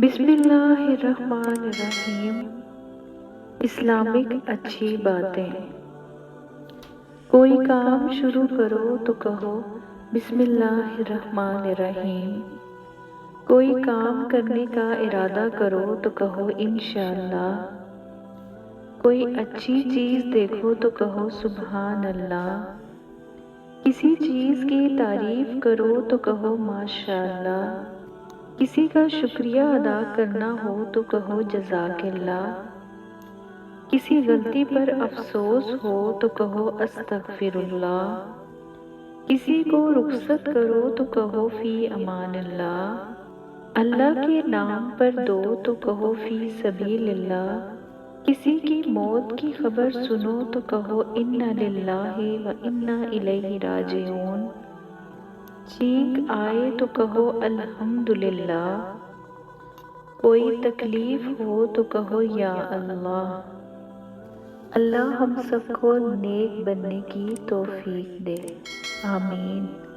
بسم اللہ الرحمن الرحیم۔ اسلامک اچھی باتیں۔ کوئی کام شروع کرو تو کہو بسم اللہ الرحمن الرحیم۔ کوئی کام کرنے کا ارادہ کرو تو کہو انشاءاللہ۔ کوئی اچھی چیز دیکھو تو کہو سبحان اللہ۔ کسی چیز کی تعریف کرو تو کہو ماشاءاللہ۔ کسی کا شکریہ ادا کرنا ہو تو کہو جزاک اللہ۔ کسی غلطی پر افسوس ہو تو کہو استغفر اللہ۔ کسی کو رخصت کرو تو کہو فی امان اللہ۔ اللہ کے نام پر دو تو کہو فی سبیل اللہ۔ کسی کی موت کی خبر سنو تو کہو انا للہ و انا الیہ راجعون۔ چھینک آئے تو کہو الحمدللہ۔ کوئی تکلیف ہو تو کہو یا اللہ۔ اللہ ہم سب کو نیک بننے کی توفیق دے، آمین۔